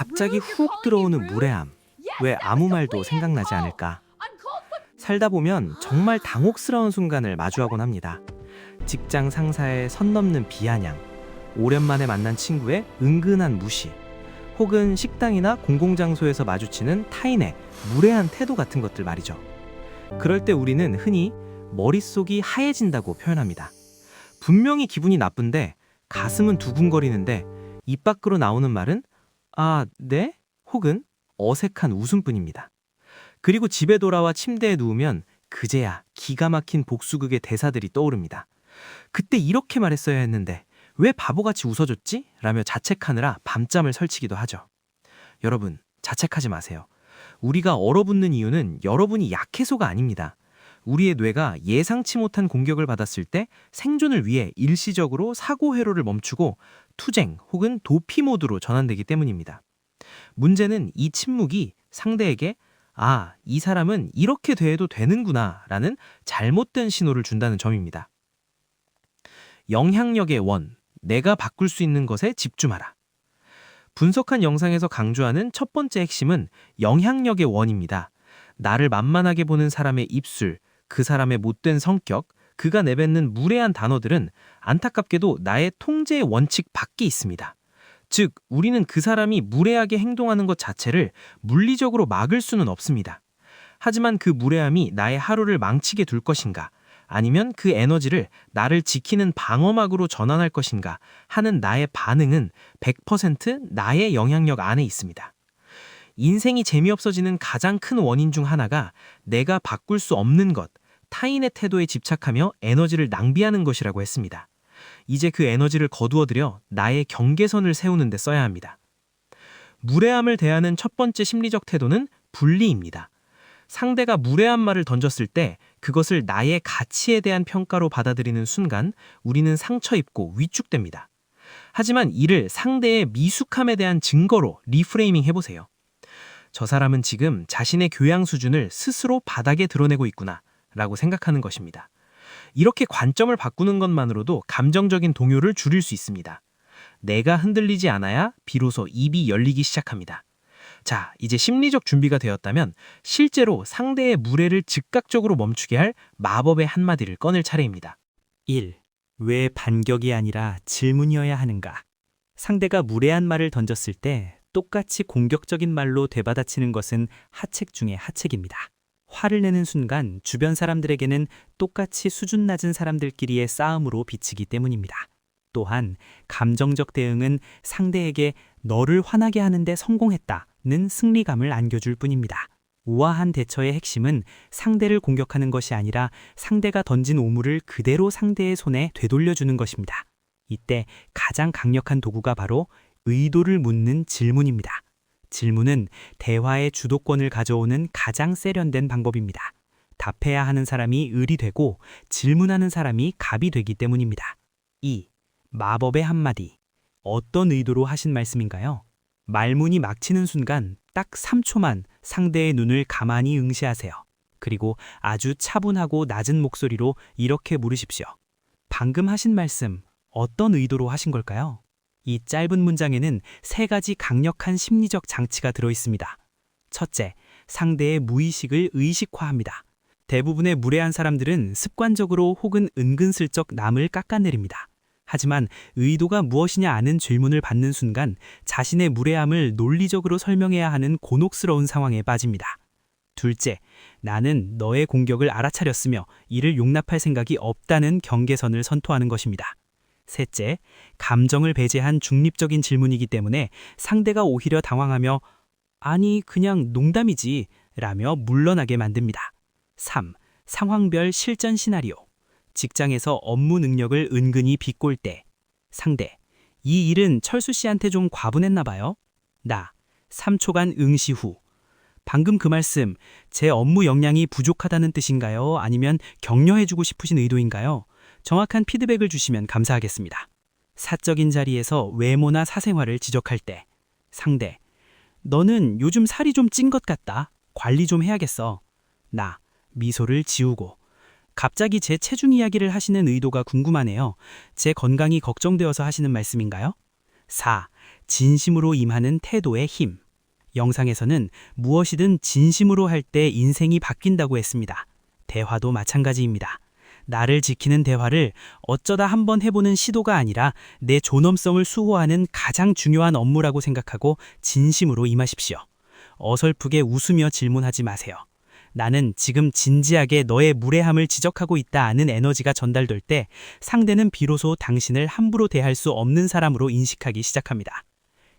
갑자기 훅 들어오는 무례함. 왜 아무 말도 생각나지 않을까? 살다 보면 정말 당혹스러운 순간을 마주하곤 합니다. 직장 상사의 선 넘는 비아냥, 오랜만에 만난 친구의 은근한 무시, 혹은 식당이나 공공장소에서 마주치는 타인의 무례한 태도 같은 것들 말이죠. 그럴 때 우리는 흔히 머릿속이 하얘진다고 표현합니다. 분명히 기분이 나쁜데 가슴은 두근거리는데 입 밖으로 나오는 말은 아, 네? 혹은 어색한 웃음뿐입니다. 그리고 집에 돌아와 침대에 누우면 그제야 기가 막힌 복수극의 대사들이 떠오릅니다. 그때 이렇게 말했어야 했는데 왜 바보같이 웃어줬지? 라며 자책하느라 밤잠을 설치기도 하죠. 여러분, 자책하지 마세요. 우리가 얼어붙는 이유는 여러분이 약해서가 아닙니다. 우리의 뇌가 예상치 못한 공격을 받았을 때 생존을 위해 일시적으로 사고 회로를 멈추고 투쟁 혹은 도피 모드로 전환되기 때문입니다. 문제는 이 침묵이 상대에게 아, 이 사람은 이렇게 대해도 되는구나 라는 잘못된 신호를 준다는 점입니다. 영향력의 원, 내가 바꿀 수 있는 것에 집중하라. 분석한 영상에서 강조하는 첫 번째 핵심은 영향력의 원입니다. 나를 만만하게 보는 사람의 입술, 그 사람의 못된 성격, 그가 내뱉는 무례한 단어들은 안타깝게도 나의 통제의 원칙 밖에 있습니다. 즉, 우리는 그 사람이 무례하게 행동하는 것 자체를 물리적으로 막을 수는 없습니다. 하지만 그 무례함이 나의 하루를 망치게 둘 것인가, 아니면 그 에너지를 나를 지키는 방어막으로 전환할 것인가 하는 나의 반응은 100% 나의 영향력 안에 있습니다. 인생이 재미없어지는 가장 큰 원인 중 하나가 내가 바꿀 수 없는 것, 타인의 태도에 집착하며 에너지를 낭비하는 것이라고 했습니다. 이제 그 에너지를 거두어들여 나의 경계선을 세우는 데 써야 합니다. 무례함을 대하는 첫 번째 심리적 태도는 분리입니다. 상대가 무례한 말을 던졌을 때 그것을 나의 가치에 대한 평가로 받아들이는 순간 우리는 상처 입고 위축됩니다. 하지만 이를 상대의 미숙함에 대한 증거로 리프레이밍 해보세요. 저 사람은 지금 자신의 교양 수준을 스스로 바닥에 드러내고 있구나 라고 생각하는 것입니다. 이렇게 관점을 바꾸는 것만으로도 감정적인 동요를 줄일 수 있습니다. 내가 흔들리지 않아야 비로소 입이 열리기 시작합니다. 자, 이제 심리적 준비가 되었다면 실제로 상대의 무례를 즉각적으로 멈추게 할 마법의 한마디를 꺼낼 차례입니다. 1. 왜 반격이 아니라 질문이어야 하는가? 상대가 무례한 말을 던졌을 때 똑같이 공격적인 말로 되받아치는 것은 하책 중의 하책입니다. 화를 내는 순간 주변 사람들에게는 똑같이 수준 낮은 사람들끼리의 싸움으로 비치기 때문입니다. 또한 감정적 대응은 상대에게 너를 화나게 하는데 성공했다는 승리감을 안겨줄 뿐입니다. 우아한 대처의 핵심은 상대를 공격하는 것이 아니라 상대가 던진 오물을 그대로 상대의 손에 되돌려주는 것입니다. 이때 가장 강력한 도구가 바로 의도를 묻는 질문입니다. 질문은 대화의 주도권을 가져오는 가장 세련된 방법입니다. 답해야 하는 사람이 을이 되고 질문하는 사람이 갑이 되기 때문입니다. 2. 마법의 한마디. 어떤 의도로 하신 말씀인가요? 말문이 막히는 순간 딱 3초만 상대의 눈을 가만히 응시하세요. 그리고 아주 차분하고 낮은 목소리로 이렇게 물으십시오. 방금 하신 말씀 어떤 의도로 하신 걸까요? 이 짧은 문장에는 3가지 강력한 심리적 장치가 들어있습니다. 첫째, 상대의 무의식을 의식화합니다. 대부분의 무례한 사람들은 습관적으로 혹은 은근슬쩍 남을 깎아내립니다. 하지만 의도가 무엇이냐 아는 질문을 받는 순간 자신의 무례함을 논리적으로 설명해야 하는 곤혹스러운 상황에 빠집니다. 둘째, 나는 너의 공격을 알아차렸으며 이를 용납할 생각이 없다는 경계선을 선포하는 것입니다. 셋째, 감정을 배제한 중립적인 질문이기 때문에 상대가 오히려 당황하며 아니 그냥 농담이지 라며 물러나게 만듭니다. 3. 상황별 실전 시나리오. 직장에서 업무 능력을 은근히 비꼴 때 상대, 이 일은 철수 씨한테 좀 과분했나 봐요. 나, 3초간 응시 후. 방금 그 말씀, 제 업무 역량이 부족하다는 뜻인가요? 아니면 격려해주고 싶으신 의도인가요? 정확한 피드백을 주시면 감사하겠습니다. 사적인 자리에서 외모나 사생활을 지적할 때 상대, 너는 요즘 살이 좀 찐 것 같다. 관리 좀 해야겠어. 나, 미소를 지우고. 갑자기 제 체중 이야기를 하시는 의도가 궁금하네요. 제 건강이 걱정되어서 하시는 말씀인가요? 4. 진심으로 임하는 태도의 힘. 영상에서는 무엇이든 진심으로 할 때 인생이 바뀐다고 했습니다. 대화도 마찬가지입니다. 나를 지키는 대화를 어쩌다 한번 해보는 시도가 아니라 내 존엄성을 수호하는 가장 중요한 업무라고 생각하고 진심으로 임하십시오. 어설프게 웃으며 질문하지 마세요. 나는 지금 진지하게 너의 무례함을 지적하고 있다 하는 에너지가 전달될 때 상대는 비로소 당신을 함부로 대할 수 없는 사람으로 인식하기 시작합니다.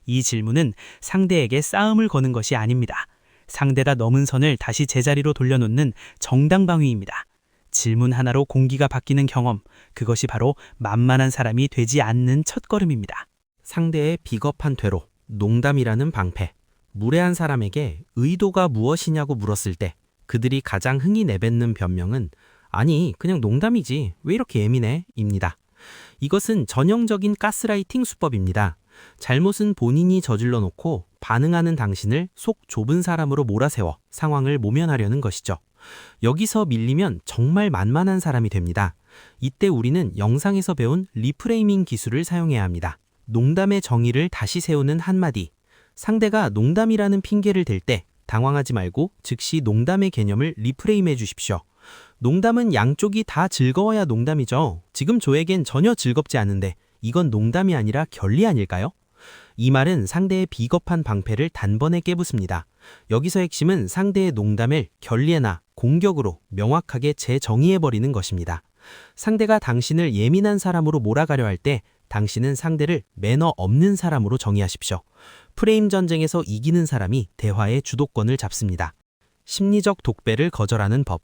이 질문은 상대에게 싸움을 거는 것이 아닙니다. 상대가 넘은 선을 다시 제자리로 돌려놓는 정당방위입니다. 질문 하나로 공기가 바뀌는 경험, 그것이 바로 만만한 사람이 되지 않는 첫걸음입니다. 상대의 비겁한 퇴로, 농담이라는 방패. 무례한 사람에게 의도가 무엇이냐고 물었을 때 그들이 가장 흔히 내뱉는 변명은 아니, 그냥 농담이지. 왜 이렇게 예민해? 입니다. 이것은 전형적인 가스라이팅 수법입니다. 잘못은 본인이 저질러 놓고 반응하는 당신을 속 좁은 사람으로 몰아세워 상황을 모면하려는 것이죠. 여기서 밀리면 정말 만만한 사람이 됩니다. 이때 우리는 영상에서 배운 리프레이밍 기술을 사용해야 합니다. 농담의 정의를 다시 세우는 한마디. 상대가 농담이라는 핑계를 댈 때 당황하지 말고 즉시 농담의 개념을 리프레임해 주십시오. 농담은 양쪽이 다 즐거워야 농담이죠. 지금 저에겐 전혀 즐겁지 않은데 이건 농담이 아니라 결리 아닐까요? 이 말은 상대의 비겁한 방패를 단번에 깨부숩니다. 여기서 핵심은 상대의 농담을 결리나 공격으로 명확하게 재정의해버리는 것입니다. 상대가 당신을 예민한 사람으로 몰아가려 할 때 당신은 상대를 매너 없는 사람으로 정의하십시오. 프레임 전쟁에서 이기는 사람이 대화의 주도권을 잡습니다. 심리적 독배를 거절하는 법.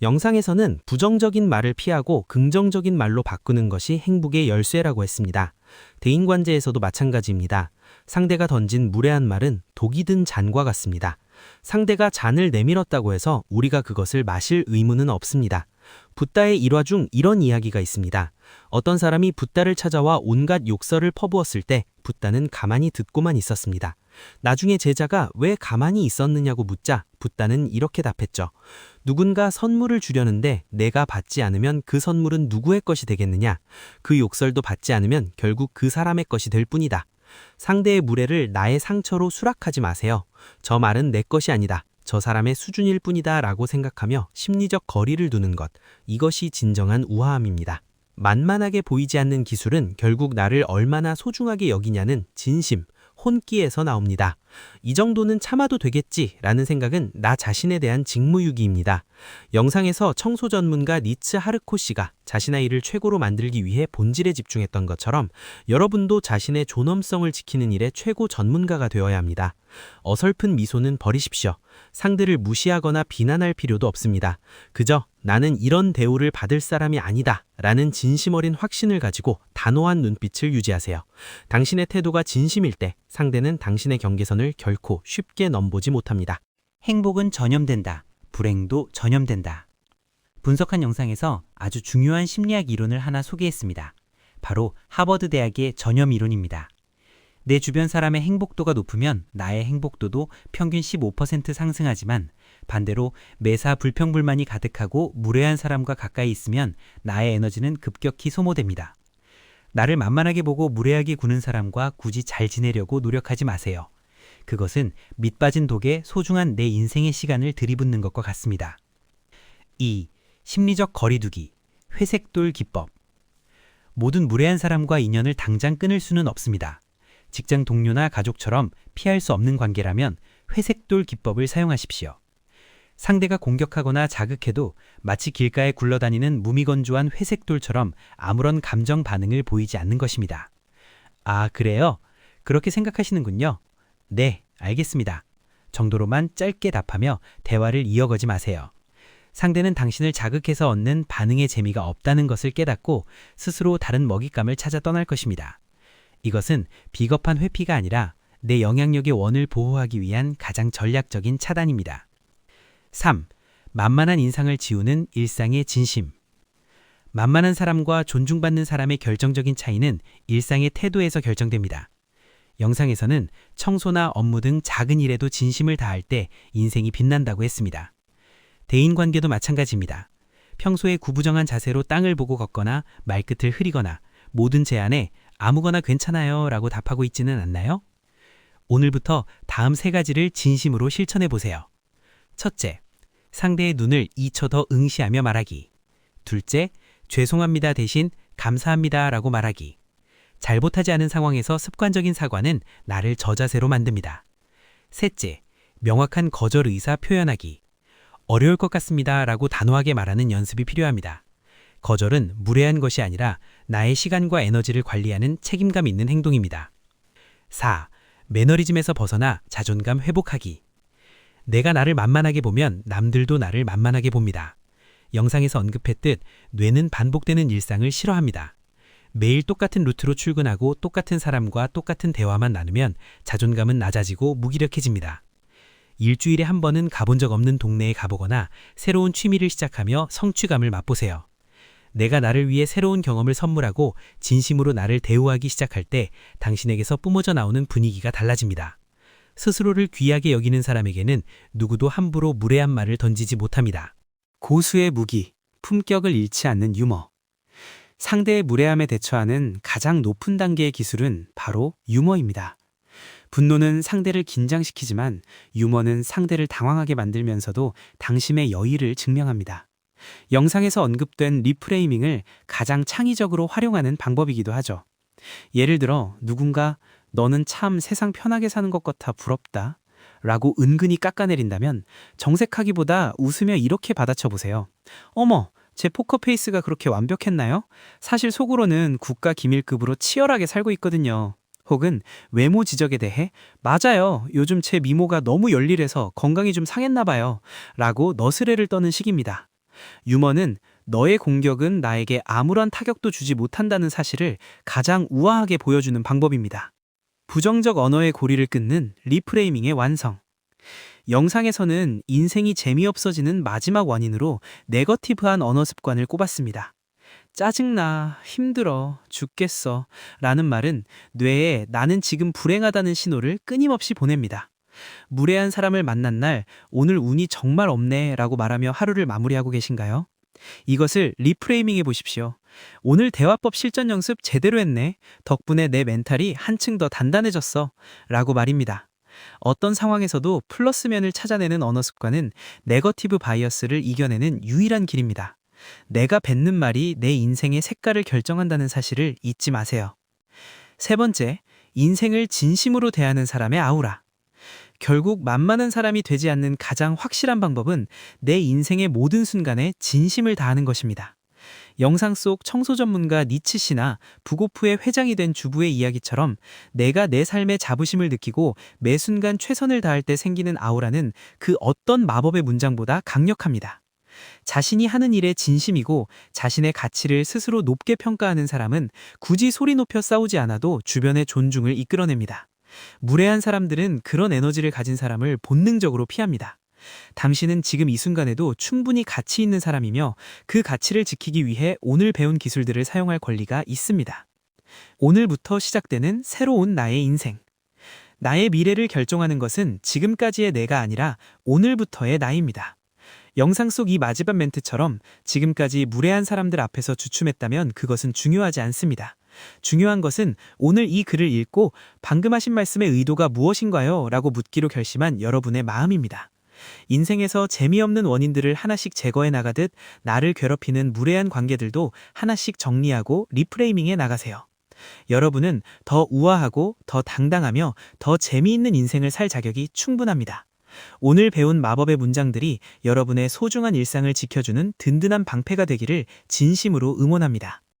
영상에서는 부정적인 말을 피하고 긍정적인 말로 바꾸는 것이 행복의 열쇠라고 했습니다. 대인관계에서도 마찬가지입니다. 상대가 던진 무례한 말은 독이 든 잔과 같습니다. 상대가 잔을 내밀었다고 해서 우리가 그것을 마실 의무는 없습니다. 붓다의 일화 중 이런 이야기가 있습니다. 어떤 사람이 붓다를 찾아와 온갖 욕설을 퍼부었을 때 붓다는 가만히 듣고만 있었습니다. 나중에 제자가 왜 가만히 있었느냐고 묻자 붓다는 이렇게 답했죠. 누군가 선물을 주려는데 내가 받지 않으면 그 선물은 누구의 것이 되겠느냐? 그 욕설도 받지 않으면 결국 그 사람의 것이 될 뿐이다. 상대의 무례를 나의 상처로 수락하지 마세요. 저 말은 내 것이 아니다. 저 사람의 수준일 뿐이다 라고 생각하며 심리적 거리를 두는 것. 이것이 진정한 우아함입니다. 만만하게 보이지 않는 기술은 결국 나를 얼마나 소중하게 여기냐는 진심, 혼기에서 나옵니다. 이 정도는 참아도 되겠지라는 생각은 나 자신에 대한 직무유기입니다. 영상에서 청소 전문가 니츠 하르코 씨가 자신의 일을 최고로 만들기 위해 본질에 집중했던 것처럼 여러분도 자신의 존엄성을 지키는 일에 최고 전문가가 되어야 합니다. 어설픈 미소는 버리십시오. 상대를 무시하거나 비난할 필요도 없습니다. 그저 나는 이런 대우를 받을 사람이 아니다 라는 진심 어린 확신을 가지고 단호한 눈빛을 유지하세요. 당신의 태도가 진심일 때 상대는 당신의 경계선을 결코 쉽게 넘보지 못합니다. 행복은 전염된다. 불행도 전염된다. 분석한 영상에서 아주 중요한 심리학 이론을 하나 소개했습니다. 바로 하버드 대학의 전염 이론입니다. 내 주변 사람의 행복도가 높으면 나의 행복도도 평균 15% 상승하지만 반대로 매사 불평불만이 가득하고 무례한 사람과 가까이 있으면 나의 에너지는 급격히 소모됩니다. 나를 만만하게 보고 무례하게 구는 사람과 굳이 잘 지내려고 노력하지 마세요. 그것은 밑빠진 독에 소중한 내 인생의 시간을 들이붓는 것과 같습니다. 2. 심리적 거리두기, 회색돌 기법. 모든 무례한 사람과 인연을 당장 끊을 수는 없습니다. 직장 동료나 가족처럼 피할 수 없는 관계라면 회색돌 기법을 사용하십시오. 상대가 공격하거나 자극해도 마치 길가에 굴러다니는 무미건조한 회색돌처럼 아무런 감정 반응을 보이지 않는 것입니다. 아, 그래요? 그렇게 생각하시는군요. 네, 알겠습니다. 정도로만 짧게 답하며 대화를 이어가지 마세요. 상대는 당신을 자극해서 얻는 반응의 재미가 없다는 것을 깨닫고 스스로 다른 먹잇감을 찾아 떠날 것입니다. 이것은 비겁한 회피가 아니라 내 영향력의 원을 보호하기 위한 가장 전략적인 차단입니다. 3. 만만한 인상을 지우는 일상의 진심. 만만한 사람과 존중받는 사람의 결정적인 차이는 일상의 태도에서 결정됩니다. 영상에서는 청소나 업무 등 작은 일에도 진심을 다할 때 인생이 빛난다고 했습니다. 대인관계도 마찬가지입니다. 평소에 구부정한 자세로 땅을 보고 걷거나 말끝을 흐리거나 모든 제안에 아무거나 괜찮아요 라고 답하고 있지는 않나요? 오늘부터 다음 3가지를 진심으로 실천해 보세요. 첫째, 상대의 눈을 2초 더 응시하며 말하기. 둘째, 죄송합니다 대신 감사합니다 라고 말하기. 잘못하지 않은 상황에서 습관적인 사과는 나를 저자세로 만듭니다. 셋째, 명확한 거절 의사 표현하기. 어려울 것 같습니다 라고 단호하게 말하는 연습이 필요합니다. 거절은 무례한 것이 아니라 나의 시간과 에너지를 관리하는 책임감 있는 행동입니다. 4. 매너리즘에서 벗어나 자존감 회복하기. 내가 나를 만만하게 보면 남들도 나를 만만하게 봅니다. 영상에서 언급했듯 뇌는 반복되는 일상을 싫어합니다. 매일 똑같은 루트로 출근하고 똑같은 사람과 똑같은 대화만 나누면 자존감은 낮아지고 무기력해집니다. 일주일에 한 번은 가본 적 없는 동네에 가보거나 새로운 취미를 시작하며 성취감을 맛보세요. 내가 나를 위해 새로운 경험을 선물하고 진심으로 나를 대우하기 시작할 때 당신에게서 뿜어져 나오는 분위기가 달라집니다. 스스로를 귀하게 여기는 사람에게는 누구도 함부로 무례한 말을 던지지 못합니다. 고수의 무기, 품격을 잃지 않는 유머. 상대의 무례함에 대처하는 가장 높은 단계의 기술은 바로 유머입니다. 분노는 상대를 긴장시키지만 유머는 상대를 당황하게 만들면서도 당심의 여의를 증명합니다. 영상에서 언급된 리프레이밍을 가장 창의적으로 활용하는 방법이기도 하죠. 예를 들어 누군가 너는 참 세상 편하게 사는 것 같아 부럽다 라고 은근히 깎아내린다면 정색하기보다 웃으며 이렇게 받아쳐 보세요. 어머, 제 포커페이스가 그렇게 완벽했나요? 사실 속으로는 국가 기밀급으로 치열하게 살고 있거든요. 혹은 외모 지적에 대해 맞아요. 요즘 제 미모가 너무 열일해서 건강이 좀 상했나 봐요. 라고 너스레를 떠는 식입니다. 유머는 너의 공격은 나에게 아무런 타격도 주지 못한다는 사실을 가장 우아하게 보여주는 방법입니다. 부정적 언어의 고리를 끊는 리프레이밍의 완성. 영상에서는 인생이 재미없어지는 마지막 원인으로 네거티브한 언어 습관을 꼽았습니다. 짜증나, 힘들어, 죽겠어 라는 말은 뇌에 나는 지금 불행하다는 신호를 끊임없이 보냅니다. 무례한 사람을 만난 날 오늘 운이 정말 없네 라고 말하며 하루를 마무리하고 계신가요? 이것을 리프레이밍해 보십시오. 오늘 대화법 실전 연습 제대로 했네. 덕분에 내 멘탈이 한층 더 단단해졌어. 라고 말입니다. 어떤 상황에서도 플러스면을 찾아내는 언어 습관은 네거티브 바이어스를 이겨내는 유일한 길입니다. 내가 뱉는 말이 내 인생의 색깔을 결정한다는 사실을 잊지 마세요. 세 번째, 인생을 진심으로 대하는 사람의 아우라. 결국 만만한 사람이 되지 않는 가장 확실한 방법은 내 인생의 모든 순간에 진심을 다하는 것입니다. 영상 속 청소 전문가 니츠 씨나 부고프의 회장이 된 주부의 이야기처럼 내가 내 삶의 자부심을 느끼고 매 순간 최선을 다할 때 생기는 아우라는 그 어떤 마법의 문장보다 강력합니다. 자신이 하는 일에 진심이고 자신의 가치를 스스로 높게 평가하는 사람은 굳이 소리 높여 싸우지 않아도 주변의 존중을 이끌어냅니다. 무례한 사람들은 그런 에너지를 가진 사람을 본능적으로 피합니다. 당신은 지금 이 순간에도 충분히 가치 있는 사람이며 그 가치를 지키기 위해 오늘 배운 기술들을 사용할 권리가 있습니다. 오늘부터 시작되는 새로운 나의 인생. 나의 미래를 결정하는 것은 지금까지의 내가 아니라 오늘부터의 나입니다. 영상 속 이 마지막 멘트처럼 지금까지 무례한 사람들 앞에서 주춤했다면 그것은 중요하지 않습니다. 중요한 것은 오늘 이 글을 읽고 방금 하신 말씀의 의도가 무엇인가요? 라고 묻기로 결심한 여러분의 마음입니다. 인생에서 재미없는 원인들을 하나씩 제거해 나가듯 나를 괴롭히는 무례한 관계들도 하나씩 정리하고 리프레이밍해 나가세요. 여러분은 더 우아하고 더 당당하며 더 재미있는 인생을 살 자격이 충분합니다. 오늘 배운 마법의 문장들이 여러분의 소중한 일상을 지켜주는 든든한 방패가 되기를 진심으로 응원합니다.